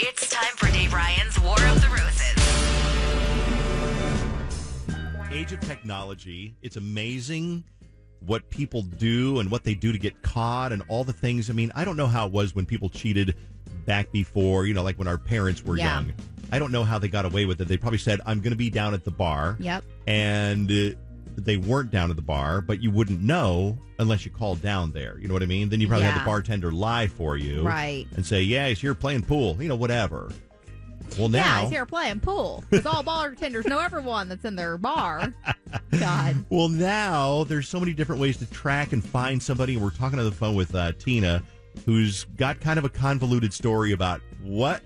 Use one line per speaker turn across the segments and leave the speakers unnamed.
It's time for Dave Ryan's War of the Roses.
Age of technology. It's amazing what people do and what they do to get caught and all the things. I mean, I don't know how it was when people cheated back before, like when our parents were young. I don't know how they got away with it. They probably said, I'm going to be down at the bar.
Yep.
And they weren't down at the bar, but you wouldn't know unless you called down there. You know what I mean? Then you probably had the bartender lie for you.
Right.
And say, yeah, he's here playing pool. Whatever. Well, now...
Yeah, he's here playing pool. Because all bartenders know everyone that's in their bar. God.
Well, now there's so many different ways to track and find somebody. We're talking on the phone with Tina, who's got kind of a convoluted story about what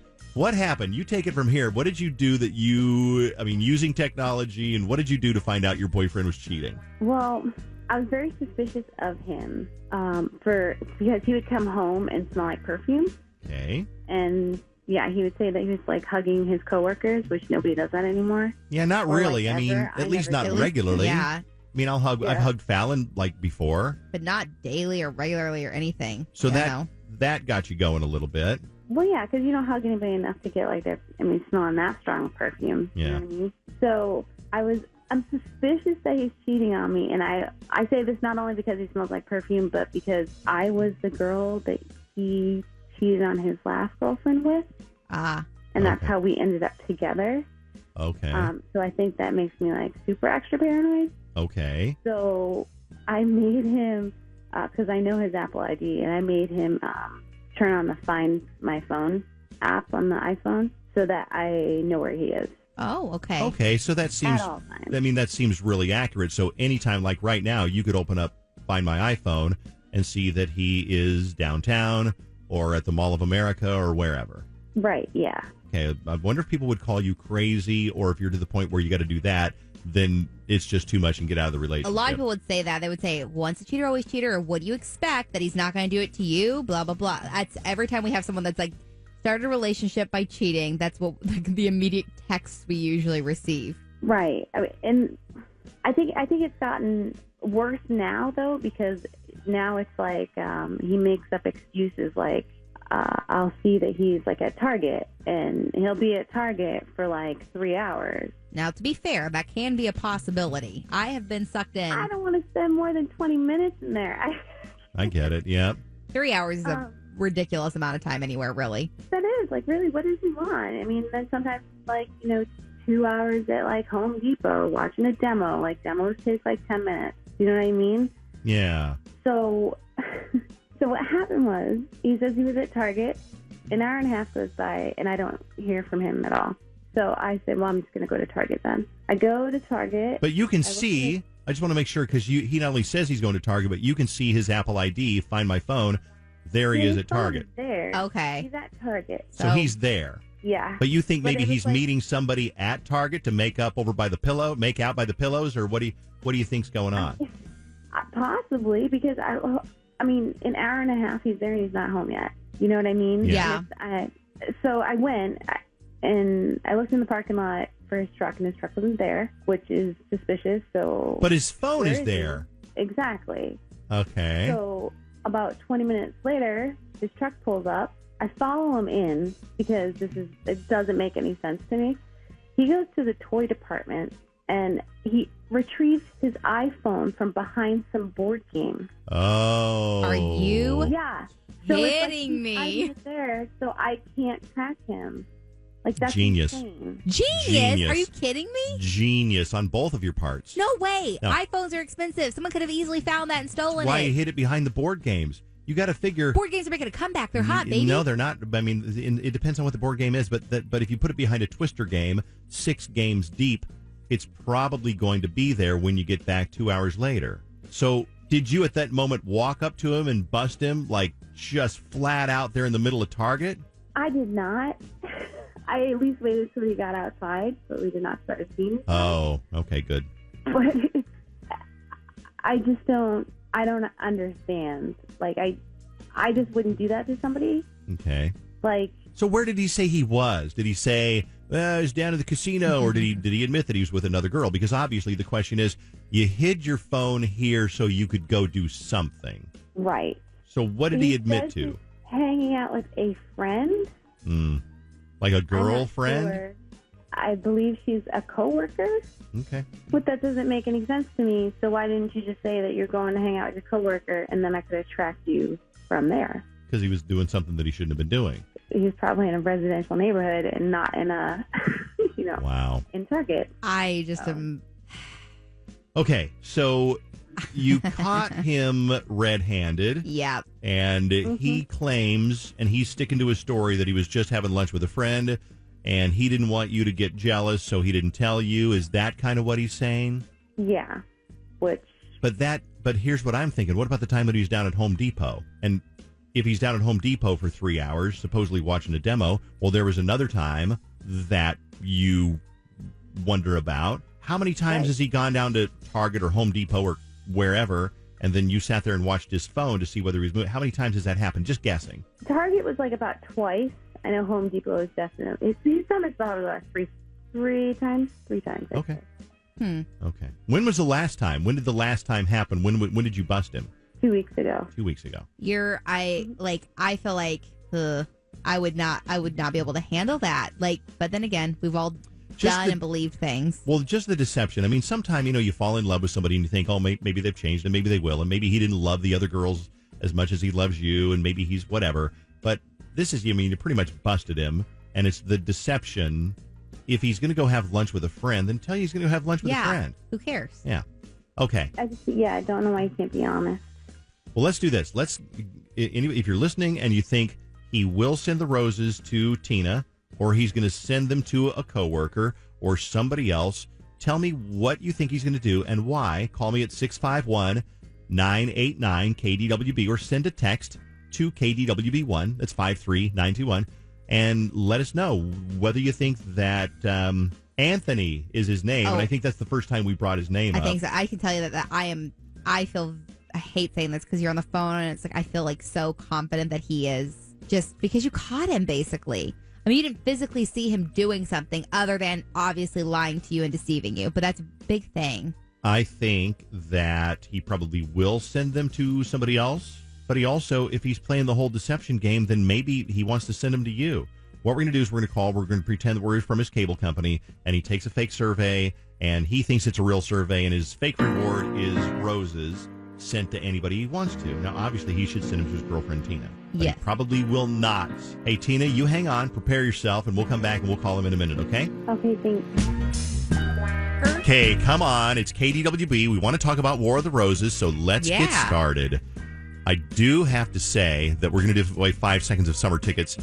happened. You take it from here. What did you do using technology, and what did you do to find out your boyfriend was cheating?
Well, I was very suspicious of him because he would come home and smell like perfume.
Okay.
And yeah, he would say that he was like hugging his coworkers, which nobody does that anymore.
Yeah, not really.
Like
at least not regularly.
Yeah.
I've hugged Fallon like before.
But not daily or regularly or anything.
So that got you going a little bit.
Well, yeah, because you don't hug anybody enough to get like smelling that strong perfume.
Yeah.
You know what I mean? So I'm suspicious that he's cheating on me, and I say this not only because he smells like perfume, but because I was the girl that he cheated on his last girlfriend with. And that's how we ended up together.
Okay.
So I think that makes me like super extra paranoid.
Okay.
So I made him, because I know his Apple ID, and I made him turn on the Find My Phone app on the iPhone so that I know where he is.
Oh, okay.
Okay, so that seems,
At all times.
that seems really accurate. So anytime, like right now, you could open up Find My iPhone and see that he is downtown or at the Mall of America or wherever.
Right, yeah.
Okay, I wonder if people would call you crazy, or if you're to the point where you got to do that, then it's just too much and get out of the relationship.
A lot of people would say that. They would say, once a cheater, always cheater, or what do you expect? That he's not going to do it to you? Blah, blah, blah. That's every time we have someone that's like, started a relationship by cheating, that's what the immediate texts we usually receive.
Right. And I think it's gotten worse now, though, because now it's like he makes up excuses like, I'll see that he's like at Target, and he'll be at Target for like 3 hours.
Now, to be fair, that can be a possibility. I have been sucked in.
I don't want to spend more than 20 minutes in there.
I get it, yeah.
3 hours is a ridiculous amount of time anywhere, really.
That is, like, really, what does he want? I mean, then sometimes, like, 2 hours at, like, Home Depot watching a demo. Like, demos take, like, 10 minutes. You know what I mean?
Yeah.
So what happened was, he says he was at Target. An hour and a half goes by, and I don't hear from him at all. So I said, well, I'm just going to go to Target then. I go to Target.
But you can see, I just want to make sure, because he not only says he's going to Target, but you can see his Apple ID, Find My Phone. There he is at Target.
There.
Okay.
He's at Target.
So he's there.
Yeah.
But you think maybe he's
like,
meeting somebody at Target to make out by the pillows, or what do you think's going on?
Possibly, because I mean, an hour and a half he's there and he's not home yet. You know what I mean?
Yeah.
So I went and I looked in the parking lot for his truck, and his truck wasn't there, which is suspicious. So,
but his phone is there.
Exactly.
Okay.
So about 20 minutes later, his truck pulls up. I follow him in because it doesn't make any sense to me. He goes to the toy department and he retrieves his iPhone from behind some board game.
Oh.
Are you?
Yeah.
Kidding me?
I'm there, so I can't track him. Like, that's
Genius.
insane.
Genius. Are you kidding me?
Genius on both of your parts.
No way.
No.
iPhones are expensive. Someone could have easily found that and stolen
Why you
it.
hid it behind the board games? You got to figure.
Board games are making a comeback. They're hot, baby.
No, they're not. I mean, it depends on what the board game is. But if you put it behind a Twister game, 6 games deep, it's probably going to be there when you get back 2 hours later. So did you at that moment walk up to him and bust him, like just flat out there in the middle of Target?
I did not. I at least waited till he got outside, but we did not start a scene.
Oh, okay, good.
But I don't understand. Like, I just wouldn't do that to somebody.
Okay.
Like,
so where did he say he was? Did he say, he's down to the casino, or did he admit that he was with another girl? Because obviously the question is, you hid your phone here so you could go do something.
Right.
So what did he admit
says
to?
he's hanging out with a friend.
Like a
I'm not
girlfriend?
sure. I believe she's a coworker.
Okay.
But that doesn't make any sense to me. So why didn't you just say that you're going to hang out with your coworker, and then I could attract you from there?
Because he was doing something that he shouldn't have been doing.
He's probably in a residential neighborhood and not in a,
Wow.
in Target.
I just am.
Okay, so you caught him red-handed.
Yeah.
And he claims, and he's sticking to his story, that he was just having lunch with a friend, and he didn't want you to get jealous, so he didn't tell you. Is that kind of what he's saying?
Yeah. Which.
But here's what I'm thinking. What about the time that he's down at Home Depot? And if he's down at Home Depot for 3 hours, supposedly watching a demo, well, there was another time that you wonder about. How many times has he gone down to Target or Home Depot or wherever, and then you sat there and watched his phone to see whether he's moving? How many times has that happened? Just guessing.
Target was like about twice. I know Home Depot is definitely. He's done it about three times.
Okay. Okay. When was the last time? When did the last time happen? When did you bust him?
2 weeks ago.
2 weeks ago.
I feel like I would not be able to handle that. But then again, we've all done and believed things.
Well, just the deception. I mean, sometimes, you fall in love with somebody and you think, oh, maybe they've changed and maybe they will. And maybe he didn't love the other girls as much as he loves you, and maybe he's whatever. But this is, you pretty much busted him, and it's the deception. If he's going to go have lunch with a friend, then tell you he's going to have lunch with a friend.
Who cares?
Yeah. Okay.
I don't know why you can't be honest.
Well, let's do this. If you're listening and you think he will send the roses to Tina, or he's going to send them to a coworker or somebody else, tell me what you think he's going to do and why. Call me at 651-989-KDWB or send a text to KDWB1. That's 53921. And let us know whether you think that Anthony is his name. And I think that's the first time we brought his name up.
I think so. I can tell you that I hate saying this because you're on the phone and it's like I feel like so confident that he is, just because you caught him basically. I mean, you didn't physically see him doing something other than obviously lying to you and deceiving you, but that's a big thing.
I think that he probably will send them to somebody else, but he also, if he's playing the whole deception game, then maybe he wants to send them to you. What we're going to do is we're going to pretend that we're from his cable company, and he takes a fake survey, and he thinks it's a real survey, and his fake reward is roses sent to anybody he wants to. Now, obviously, he should send them to his girlfriend, Tina. But
yes.
He probably will not. Hey, Tina, you hang on, prepare yourself, and we'll come back and we'll call him in a minute, okay?
Okay, thanks.
Okay, come on. It's KDWB. We want to talk about War of the Roses, so let's get started. I do have to say that we're going to give away 5 seconds of summer tickets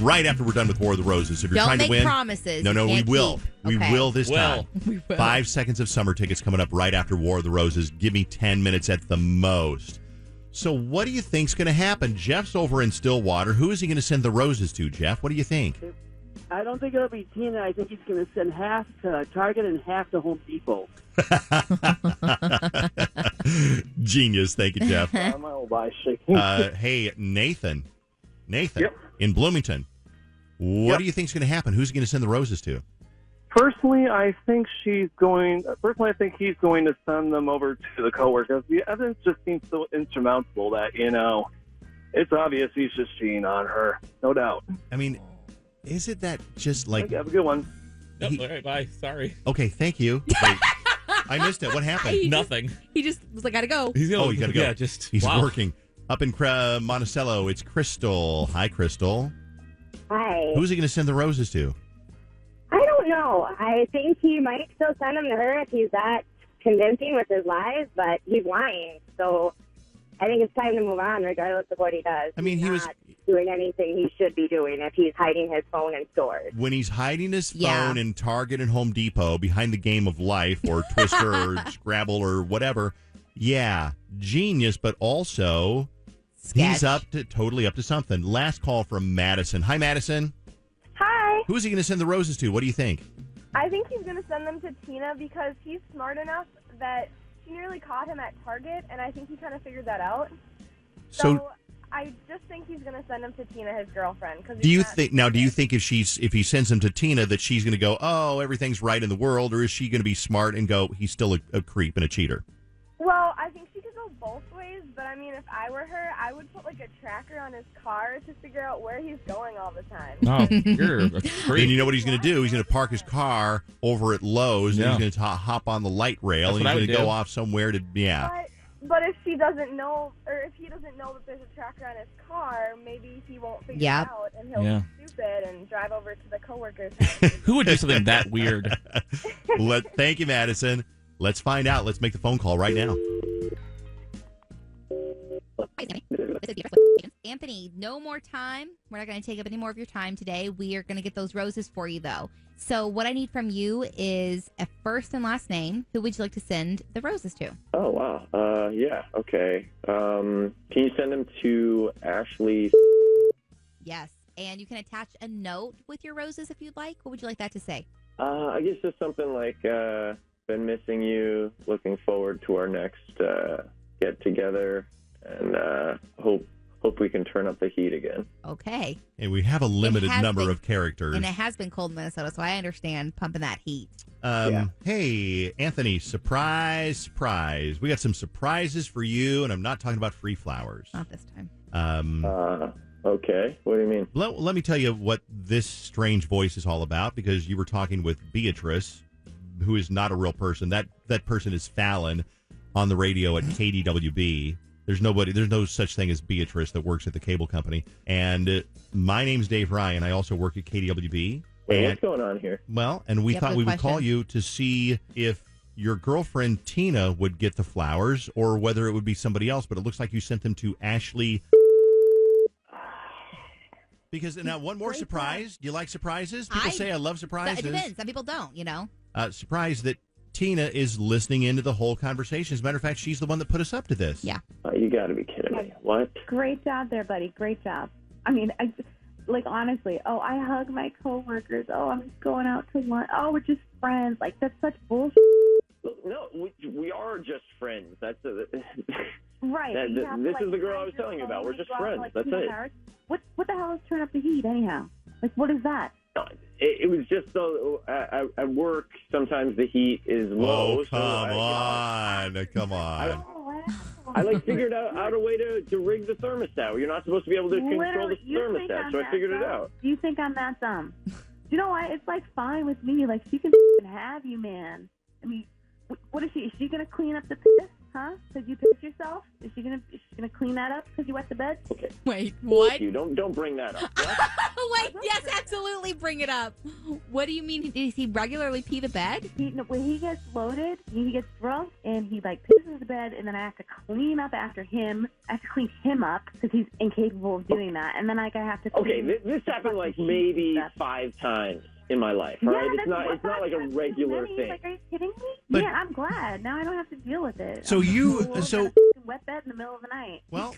right after we're done with War of the Roses. If you're trying to win,
promises.
No, we will. We will this time.
We will.
5 seconds of summer tickets coming up right after War of the Roses. Give me 10 minutes at the most. So what do you think's going to happen? Jeff's over in Stillwater. Who is he going to send the roses to, Jeff? What do you think?
I don't think it'll be Tina. I think he's going to send half to Target and half to Home Depot.
Genius. Thank you, Jeff.
I'm old eye shaking.
Hey, Nathan.
Yep.
In Bloomington. What do you think's going to happen? Who's he going to send the roses to?
Personally, I think he's going to send them over to the coworkers. The evidence just seems so insurmountable that, it's obvious he's just cheating on her. No doubt.
I mean, is it that just like...
Have a good one.
Nope, all right, bye. Sorry.
Okay, thank you. Wait, I missed it. What happened?
Nothing.
He just was like, gotta go.
You gotta go.
Yeah,
He's working. Up in Monticello, it's Crystal. Hi, Crystal.
Hi.
Who's he going to send the roses to?
I don't know. I think he might still send them to her if he's that convincing with his lies, but he's lying. So I think it's time to move on, regardless of what he does.
I mean,
he's
he was
not doing anything he should be doing if he's hiding his phone in stores.
When he's hiding his phone in Target and Home Depot behind the Game of Life or Twister or Scrabble or whatever, genius, but also he's totally up to something. Last call from Madison. Hi, Madison.
Hi.
Who's he going to send the roses to? What do you think?
I think he's going to send them to Tina because he's smart enough that she nearly caught him at Target, and I think he kind of figured that out. So I just think he's going to send them to Tina, his girlfriend. Do you
think if he sends them to Tina that she's going to go, oh, everything's right in the world, or is she going to be smart and go, he's still a creep and a cheater?
Well, I think she could go both ways, but I mean, if I were her, I would put like a tracker on his car to figure out where he's going all the time.
Oh, you're a creep.
Then you know what he's going to do? He's going to park his car over at Lowe's,
Yeah.
and he's going to hop on the light rail,
That's
and
what I
he's
would
going to
do.
go off somewhere to,
But if she doesn't know, or if he doesn't know that there's a tracker on his car, maybe he won't figure
Yep.
it out, and he'll
Yeah.
be stupid and drive over to the coworker's house.
Who would do something that weird?
Thank you, Madison. Let's find out. Let's make the phone call right now.
Anthony, no more time. We're not going to take up any more of your time today. We are going to get those roses for you, though. So what I need from you is a first and last name. Who would you like to send the roses to?
Oh, wow. Yeah, okay. Can you send them to Ashley?
Yes. And you can attach a note with your roses if you'd like. What would you like that to say?
I guess just something like, been missing you, looking forward to our next get-together, and hope we can turn up the heat again.
Okay.
And we have a limited
has
number
been-
of characters.
And it has been cold in Minnesota, so I understand pumping that heat.
Hey, Anthony, surprise. We got some surprises for you, and I'm not talking about free flowers.
Not this time.
Okay. What do you mean?
Let me tell you what this strange voice is all about, because you were talking with Beatrice, who is not a real person. That person is Fallon on the radio at KDWB. There's no such thing as Beatrice that works at the cable company. And my name's Dave Ryan. I also work at KDWB.
Wait, what's going on here?
Well, and we thought we would call you to see if your girlfriend Tina would get the flowers or whether it would be somebody else. But it looks like you sent them to Ashley. Because now, one more surprise. Do you like surprises? People say I love surprises.
It depends. Some people don't, you know.
Surprised that Tina is listening into the whole conversation. As a matter of fact, she's the one that put us up to this.
Yeah.
You got to be kidding me. What?
Great job there, buddy. Great job. I mean, honestly, I hug my coworkers. I'm just going out to lunch. We're just friends. Like, that's such bullshit.
No, we are just friends. That's
right.
This is the girl I was telling you about. We're just friends. That's it.
What the hell is turn up the heat anyhow? Like, what is that?
It was just so at work. Sometimes the heat is low.
Come on.
I figured out a way to rig the thermostat. You're not supposed to be able to control the thermostat, so I figured it out.
Do you think I'm that dumb? You know what? It's fine with me. Like, she can have you, man. I mean, what is she? Is she gonna clean up the piss? Huh? Because you pissed yourself? Is she gonna clean that up because you wet the bed?
Okay.
Wait, what?
You don't bring that up.
Wait, yes, absolutely, bring it up. What do you mean? Does he regularly pee the bed?
When he gets loaded, he gets drunk, and he pisses the bed, and then I have to clean up after him. I have to clean him up because he's incapable of doing that, and then I have to.
Okay, this happened maybe 5 times in my life. All right, it's not like a regular thing.
Like, are you kidding me?
But,
yeah, I'm glad. Now I don't have to deal with it.
So
wet bed in the middle of the night.
Well,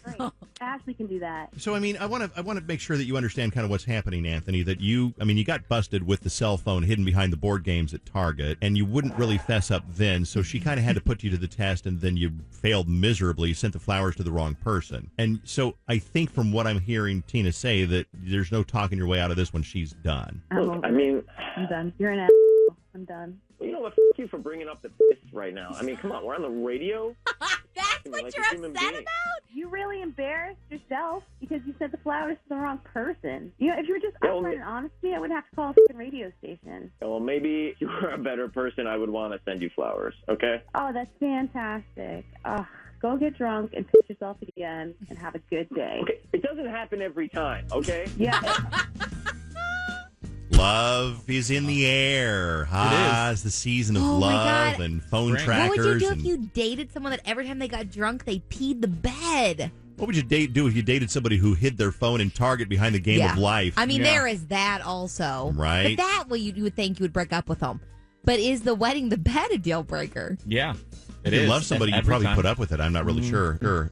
Ashley can do that.
So I mean, I want to make sure that you understand kind of what's happening, Anthony. That you got busted with the cell phone hidden behind the board games at Target, and you wouldn't really fess up then. So she kind of had to put you to the test, and then you failed miserably. You sent the flowers to the wrong person, and so I think from what I'm hearing Tina say that there's no talking your way out of this when she's done.
Look, I mean,
I'm done. You're an asshole. I'm done.
You know what? F*** you for bringing up the piss right now. I mean, come on, we're on the radio.
That's what you're upset about?
You really embarrassed yourself because you sent the flowers to the wrong person. You know, if you were just upfront and honest with me, I wouldn't have to call a fucking radio station.
Well, maybe if you were a better person, I would want to send you flowers, okay?
Oh, that's fantastic. Go get drunk and piss yourself again and have a good day.
Okay, it doesn't happen every time, okay?
Yeah.
Love is in the air. It's the season of love and phone trackers.
What would you do if you dated someone that every time they got drunk, they peed the bed?
What would you do if you dated somebody who hid their phone in Target behind the game of life?
I mean, there is that also.
Right.
But that way you would think you would break up with them. But is the wedding the bed a deal breaker?
Yeah.
If you love somebody, you probably put up with it. I'm not really sure.